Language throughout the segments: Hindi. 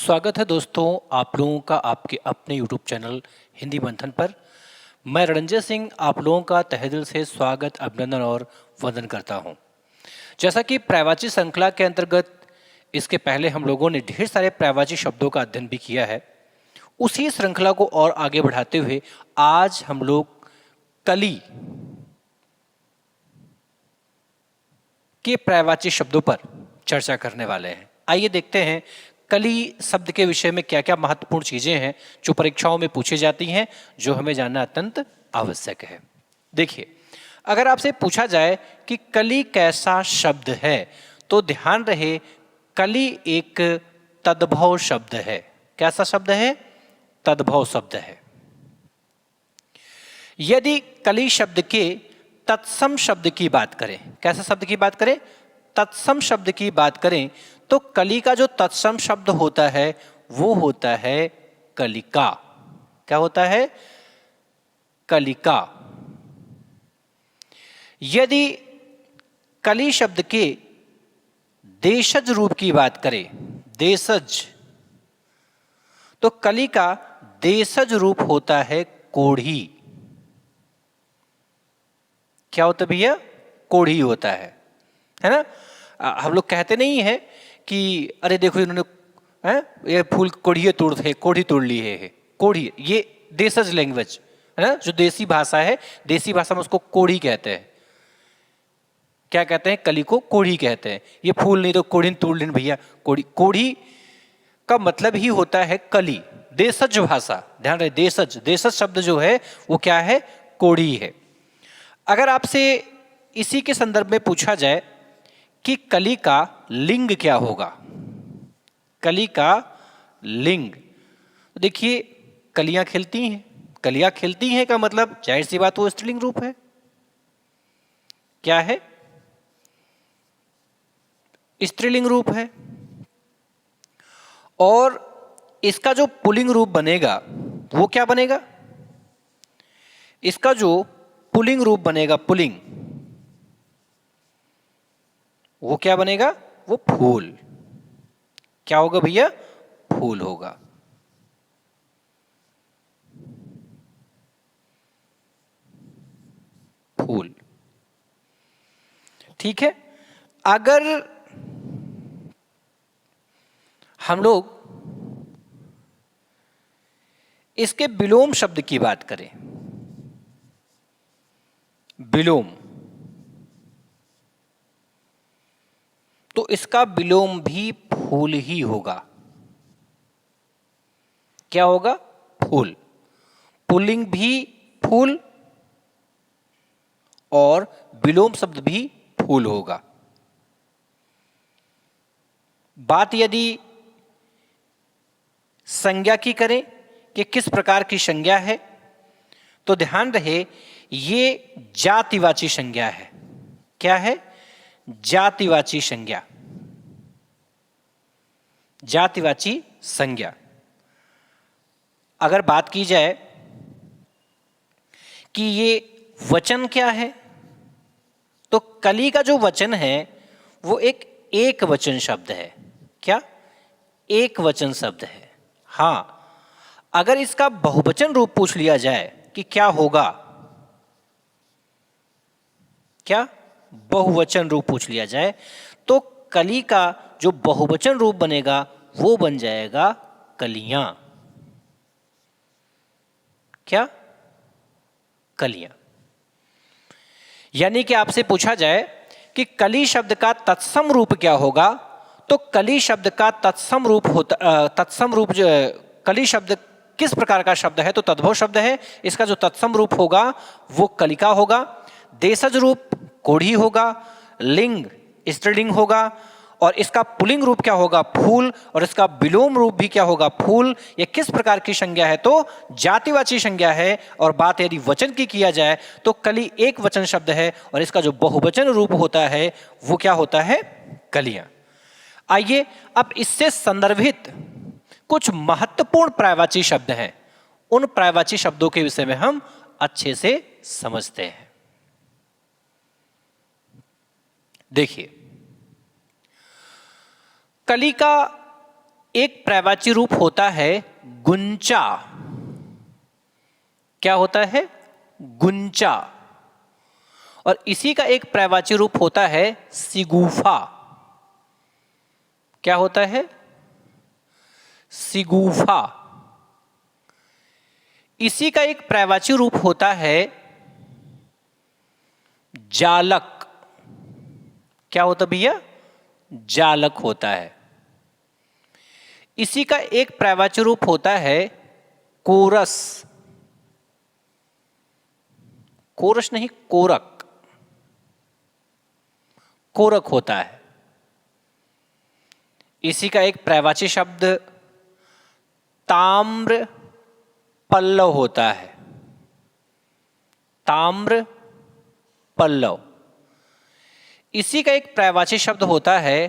स्वागत है दोस्तों आप लोगों का आपके अपने YouTube चैनल हिंदी मंथन पर। मैं रणजय सिंह आप लोगों का तहे दिल से स्वागत, अभिनंदन और वंदन करता हूं। जैसा कि पर्यायवाची श्रृंखला के अंतर्गत इसके पहले हम लोगों ने ढेर सारे पर्यायवाची शब्दों का अध्ययन भी किया है। उसी श्रृंखला को और आगे बढ़ाते हुए आज हम लोग कली के पर्यायवाची शब्दों पर चर्चा करने वाले हैं। आइए देखते हैं कली शब्द के विषय में क्या क्या महत्वपूर्ण चीजें हैं जो परीक्षाओं में पूछी जाती हैं, जो हमें जानना अत्यंत आवश्यक है। देखिए, अगर आपसे पूछा जाए कि कली कैसा शब्द है तो ध्यान रहे कली एक तद्भव शब्द है। कैसा शब्द है? तद्भव शब्द है। यदि कली शब्द के तत्सम शब्द की बात करें, कैसे शब्द की बात करें? तत्सम शब्द की बात करें तो कली का जो तत्सम शब्द होता है वो होता है कलिका। क्या होता है? कलिका। यदि कली शब्द के देशज रूप की बात करें, देशज, तो कली का देशज रूप होता है कोढ़ी। क्या होता है भैया? कोढ़ी होता है ना। हम लोग कहते नहीं है कि अरे देखो इन्होंने ये फूल कोढ़ी तोड़ ली है। कोढ़ी ये देशज लैंग्वेज है ना, जो देसी भाषा है, देसी भाषा में उसको कोढ़ी कहते हैं। क्या कहते हैं? कली को कोढ़ी कहते हैं। ये फूल नहीं तो कोढ़ी तोड़ लेन भैया। कोढ़ी, कोढ़ी का मतलब ही होता है कली, देशज भाषा। ध्यान रहे, देशज, देशज शब्द जो है वो क्या है? कोढ़ी है। अगर आपसे इसी के संदर्भ में पूछा जाए कि कली का लिंग क्या होगा, कली का लिंग, देखिए कलियां खिलती हैं, कलियां खिलती हैं का मतलब जाहिर सी बात वो स्त्रीलिंग रूप है। क्या है? स्त्रीलिंग रूप है। और इसका जो पुल्लिंग रूप बनेगा वो क्या बनेगा? इसका जो पुल्लिंग रूप बनेगा, पुल्लिंग, वो क्या बनेगा? वो फूल। क्या होगा भैया? फूल होगा। फूल। ठीक है। अगर हम लोग इसके विलोम शब्द की बात करें, विलोम, तो इसका विलोम भी फूल ही होगा। क्या होगा? फूल। पुल्लिंग भी फूल और विलोम शब्द भी फूल होगा। बात यदि संज्ञा की करें कि किस प्रकार की संज्ञा है, तो ध्यान रहे ये जातिवाची संज्ञा है। क्या है? जातिवाची संज्ञा। जातिवाची संज्ञा। अगर बात की जाए कि ये वचन क्या है, तो कली का जो वचन है वो एक वचन शब्द है। क्या? एक वचन शब्द है। हां, अगर इसका बहुवचन रूप पूछ लिया जाए कि क्या होगा, क्या बहुवचन रूप पूछ लिया जाए, तो कली का जो बहुवचन रूप बनेगा वो बन जाएगा कलियां। क्या? कलियां। यानी कि आपसे पूछा जाए कि कली शब्द का तत्सम रूप क्या होगा, तो कली शब्द का तत्सम रूप होता, तत्सम रूप जो कली शब्द किस प्रकार का शब्द है, तो तद्भव शब्द है। इसका जो तत्सम रूप होगा वो कलिका होगा। देशज रूप कोढ़ी होगा। लिंग स्त्रीलिंग होगा। और इसका पुल्लिंग रूप क्या होगा? फूल। और इसका विलोम रूप भी क्या होगा? फूल। यह किस प्रकार की संज्ञा है? तो जातिवाची संज्ञा है। और बात यदि वचन की किया जाए तो कली एक वचन शब्द है और इसका जो बहुवचन रूप होता है वो क्या होता है? कलियां। आइए अब इससे संदर्भित कुछ महत्वपूर्ण पर्यायवाची शब्द हैं, उन पर्यायवाची शब्दों के विषय में हम अच्छे से समझते हैं। देखिए, कली का एक पर्यायवाची रूप होता है गुंचा। क्या होता है? गुंचा। और इसी का एक पर्यायवाची रूप होता है सिगूफा। क्या होता है? सिगूफा। इसी का एक पर्यायवाची रूप होता है जालक। क्या होता भैया? जालक होता है। इसी का एक पर्यायवाची रूप होता है कोरस। कोरस नहीं, कोरक। कोरक होता है। इसी का एक पर्यायवाची शब्द ताम्र पल्लव होता है। ताम्र पल्लव। इसी का एक पर्यायवाची शब्द होता है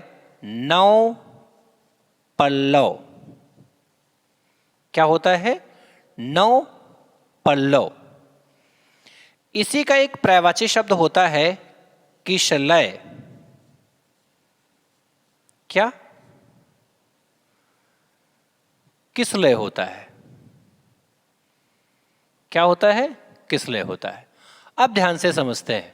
नव पल्लव। क्या होता है? नव पल्लव। इसी का एक पर्यायवाची शब्द होता है किशलय। क्या? किसलय होता है। क्या होता है? किसलय होता है। अब ध्यान से समझते हैं।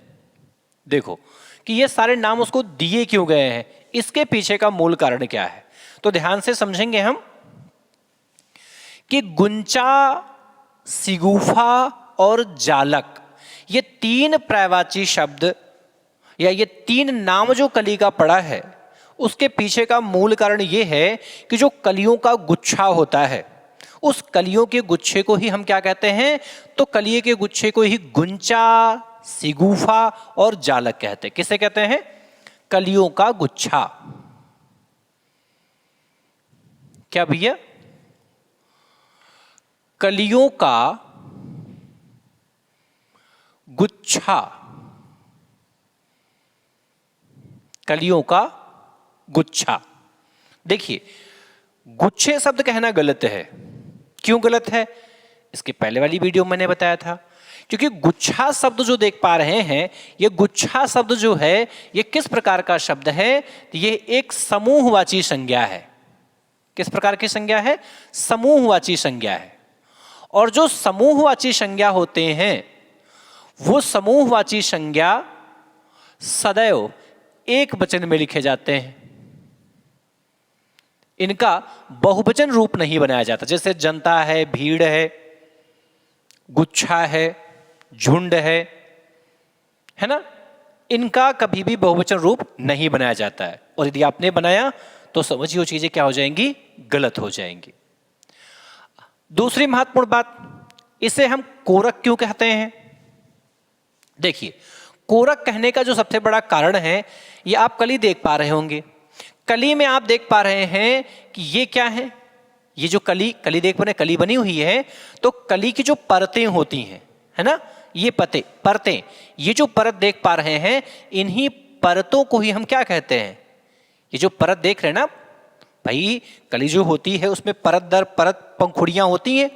देखो कि ये सारे नाम उसको दिए क्यों गए हैं, इसके पीछे का मूल कारण क्या है। तो ध्यान से समझेंगे हम कि गुंचा, सिगूफा और जालक, ये तीन पर्यायवाची शब्द या ये तीन नाम जो कली का पड़ा है, उसके पीछे का मूल कारण ये है कि जो कलियों का गुच्छा होता है, उस कलियों के गुच्छे को ही हम क्या कहते हैं? तो कलियों के गुच्छे को ही गुंचा, सिगूफा और जालक कहते हैं। किसे कहते हैं? कलियों का गुच्छा। क्या भैया? कलियों का गुच्छा। कलियों का गुच्छा। देखिए, गुच्छे शब्द कहना गलत है। क्यों गलत है? इसके पहले वाली वीडियो में मैंने बताया था। क्योंकि गुच्छा शब्द जो देख पा रहे हैं, ये गुच्छा शब्द जो है ये किस प्रकार का शब्द है? ये एक समूहवाची संज्ञा है। किस प्रकार की संज्ञा है? समूहवाची संज्ञा है। और जो समूहवाची संज्ञा होते हैं, वो समूहवाची संज्ञा सदैव एक वचन में लिखे जाते हैं। इनका बहुवचन रूप नहीं बनाया जाता। जैसे जनता है, भीड़ है, गुच्छा है, झुंड है ना? इनका कभी भी बहुवचन रूप नहीं बनाया जाता है। और यदि आपने बनाया तो समझिए वो चीजें क्या हो जाएंगी? गलत हो जाएंगी। दूसरी महत्वपूर्ण बात, इसे हम कोरक क्यों कहते हैं? देखिए, कोरक कहने का जो सबसे बड़ा कारण है, ये आप कली देख पा रहे होंगे। कली में आप देख पा रहे हैं कि ये क्या है? ये जो कली देख पा रहे हैं, कली बनी हुई है, तो कली की जो परतें होती हैं, है ना, ये परतें, ये जो परत देख पा रहे हैं, इन्हीं परतों को ही हम क्या कहते हैं? ये जो परत देख रहे हैं ना भाई, कली जो होती है उसमें परत दर परत पंखुड़ियां होती हैं,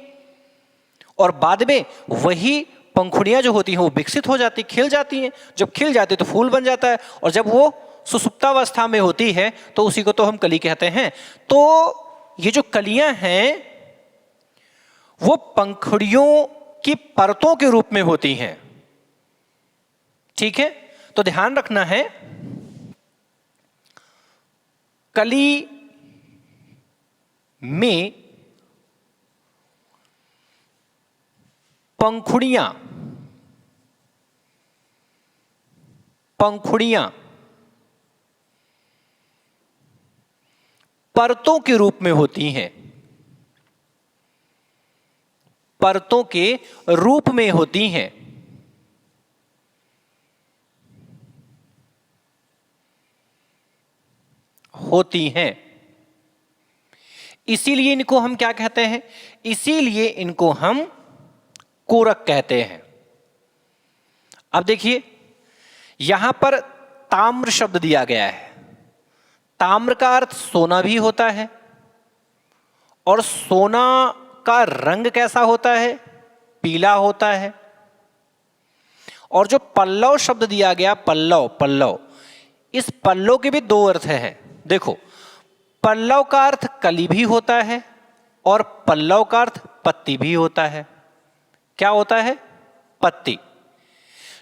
और बाद में वही पंखुड़ियां जो होती हैं वो विकसित हो जाती, खिल जाती हैं। जब खिल जाती है तो फूल बन जाता है, और जब वो सुसुप्तावस्था में होती है तो उसी को तो हम कली कहते हैं। तो ये जो कलियां हैं वो पंखुड़ियों की परतों के रूप में होती हैं। ठीक है? तो ध्यान रखना है, कली में पंखुड़ियां परतों के रूप में होती हैं। परतों के रूप में होती हैं। इसीलिए इनको हम क्या कहते हैं? इसीलिए इनको हम कोरक कहते हैं। अब देखिए, यहां पर ताम्र शब्द दिया गया है। ताम्र का अर्थ सोना भी होता है, और सोना का रंग कैसा होता है? पीला होता है। और जो पल्लव शब्द दिया गया, पल्लव, इस पल्लव के भी दो अर्थ हैं। देखो, पल्लव का अर्थ कली भी होता है और पल्लव का अर्थ पत्ती भी होता है। क्या होता है? पत्ती।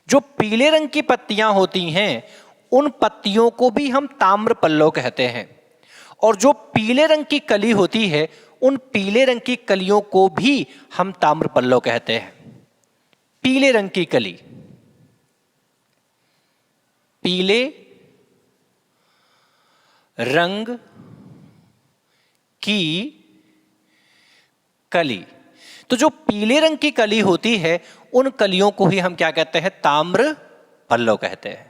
जो पीले रंग की पत्तियां होती हैं उन पत्तियों को भी हम ताम्र पल्लव कहते हैं, और जो पीले रंग की कली होती है उन पीले रंग की कलियों को भी हम ताम्र पल्लव कहते हैं। पीले रंग की कली, पीले रंग की कली। तो जो पीले रंग की कली होती है उन कलियों को ही हम क्या कहते हैं? ताम्र पल्लव कहते हैं।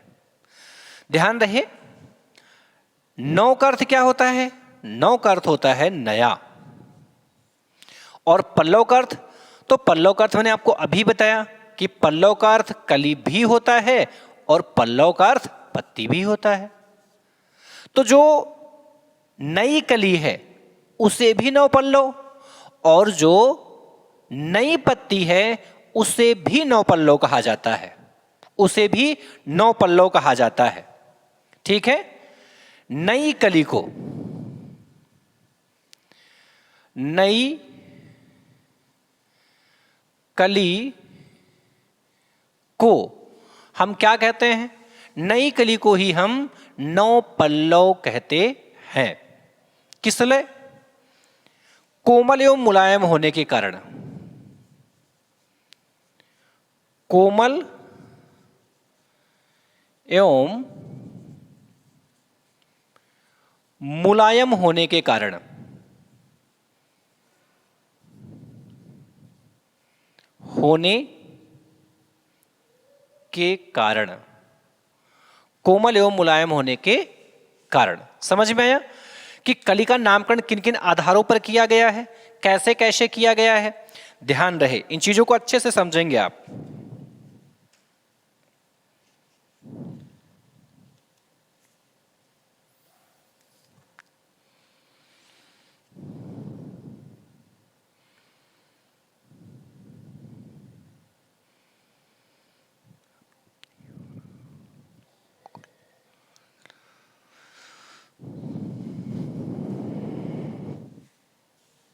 ध्यान रहे, नौ का अर्थ क्या होता है? नौ का अर्थ होता है नया। और पल्लव का अर्थ, तो पल्लव का अर्थ मैंने आपको अभी बताया कि पल्लव का अर्थ कली भी होता है और पल्लव का अर्थ पत्ती भी होता है। तो जो नई कली है उसे भी नौ पल्लव, और जो नई पत्ती है उसे भी नौ पल्लव कहा जाता है, उसे भी नौ पल्लव कहा जाता है। ठीक है? नई कली को, नई कली को हम क्या कहते हैं? नई कली को ही हम नौ पल्लव कहते हैं। किस लिए? कोमल एवं मुलायम होने के कारण। कोमल एवं मुलायम होने के कारण, होने के कारण, कोमल एवं मुलायम होने के कारण। समझ में आया कि कली का नामकरण किन किन आधारों पर किया गया है, कैसे कैसे किया गया है? ध्यान रहे, इन चीजों को अच्छे से समझेंगे आप।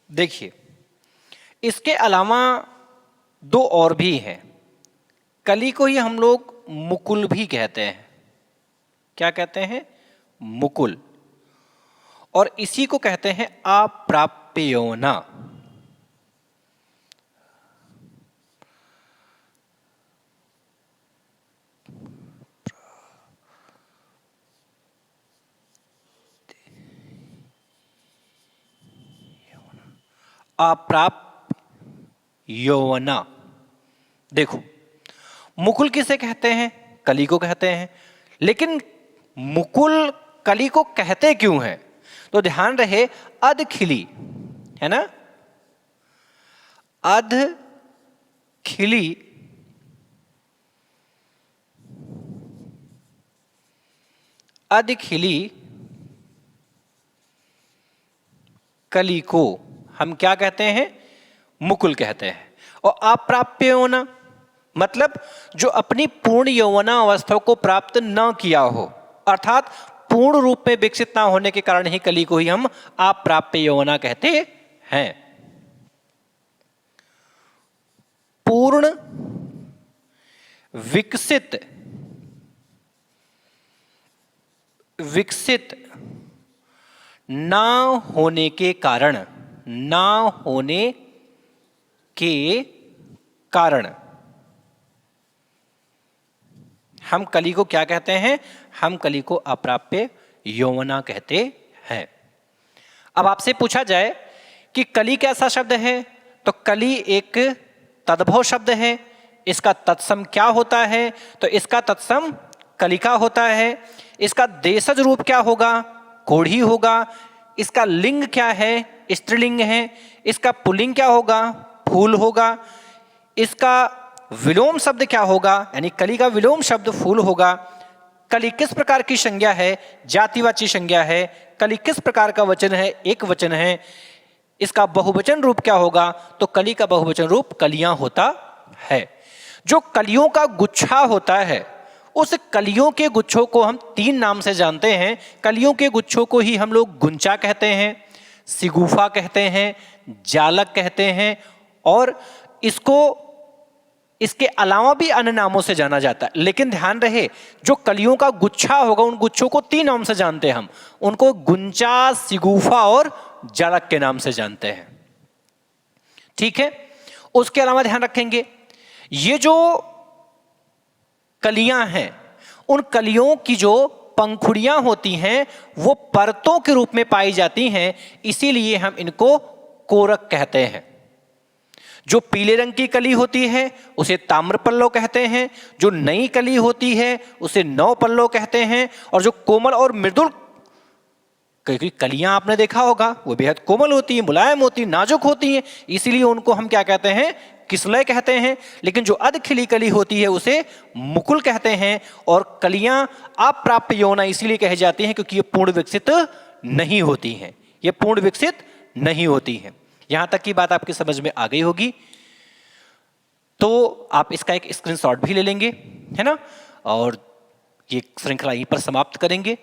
देखिए, इसके अलावा दो और भी हैं। कली को ही हम लोग मुकुल भी कहते हैं। क्या कहते हैं? मुकुल। और इसी को कहते हैं अप्राप्य यौवना। अप्राप्य यौवना। देखो, मुकुल किसे कहते हैं? कली को कहते हैं। लेकिन मुकुल कली को कहते क्यों हैं? तो ध्यान रहे, अध खिली है ना, अध खिली अध खिली कली को हम क्या कहते हैं? मुकुल कहते हैं। और अप्राप्य यौवना मतलब जो अपनी पूर्ण यौवना अवस्था को प्राप्त न किया हो, अर्थात पूर्ण रूप में विकसित ना होने के कारण ही कली को ही हम अप्राप्य यौवना कहते हैं। पूर्ण विकसित ना होने के कारण, ना होने के कारण हम कली को क्या कहते हैं? हम कली को अप्राप्य यौवना कहते हैं। अब आपसे पूछा जाए कि कली कैसा शब्द है, तो कली एक तद्भव शब्द है। इसका तत्सम क्या होता है? तो इसका तत्सम कलिका होता है। इसका देशज रूप क्या होगा? कोढ़ी होगा। इसका लिंग क्या है? स्त्रीलिंग है। इसका पुल्लिंग क्या होगा? फूल होगा। इसका विलोम शब्द क्या होगा? यानी कली का विलोम शब्द फूल होगा। कली किस प्रकार की संज्ञा है? जातिवाची संज्ञा है। कली किस प्रकार का वचन है? एक वचन है। इसका बहुवचन रूप क्या होगा? तो कली का बहुवचन रूप कलियां होता है। जो कलियों का गुच्छा होता है उस कलियों के गुच्छों को हम 3 नाम से जानते हैं। कलियों के गुच्छों को ही हम लोग गुंचा कहते हैं, सिगुफा कहते हैं, जालक कहते हैं, और इसके अलावा भी अन्य नामों से जाना जाता है। लेकिन ध्यान रहे, जो कलियों का गुच्छा होगा उन गुच्छों को 3 नाम से जानते हैं हम, उनको गुंचा, सिगुफा और जालक के नाम से जानते हैं। ठीक है। उसके अलावा ध्यान रखेंगे, ये जो कलियां हैं, उन कलियों की जो पंखुड़ियां होती हैं वो परतों के रूप में पाई जाती हैं, इसीलिए हम इनको कोरक कहते हैं। जो पीले रंग की कली होती है उसे ताम्रपल्लव कहते हैं, जो नई कली होती है उसे नवपल्लव कहते हैं, और जो कोमल और मृदुल, क्योंकि कलियां आपने देखा होगा वो बेहद कोमल होती हैं, मुलायम होती हैं, नाजुक होती हैं, इसीलिए उनको हम क्या कहते हैं, किसलय कहते हैं। लेकिन जो अधखिली कली होती है उसे मुकुल कहते हैं। और कलियां अप्राप्य यौना इसीलिए कही जाती हैं क्योंकि ये पूर्ण विकसित नहीं होती हैं, ये पूर्ण विकसित नहीं होती हैं। यहां तक की बात आपकी समझ में आ गई होगी। तो आप इसका एक स्क्रीनशॉट भी ले लेंगे, है ना, और ये श्रृंखला यहीं पर समाप्त करेंगे।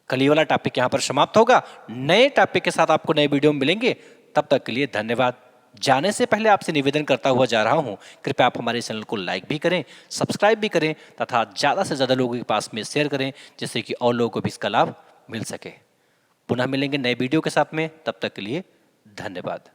कली वाला टॉपिक यहां पर समाप्त होगा। नए टॉपिक के साथ आपको नए वीडियो में मिलेंगे। तब तक के लिए धन्यवाद। जाने से पहले आपसे निवेदन करता हुआ जा रहा हूं, कृपया आप हमारे चैनल को लाइक भी करें, सब्सक्राइब भी करें तथा ज़्यादा से ज़्यादा लोगों के पास में शेयर करें, जिससे कि और लोगों को भी इसका लाभ मिल सके। पुनः मिलेंगे नए वीडियो के साथ में, तब तक के लिए धन्यवाद।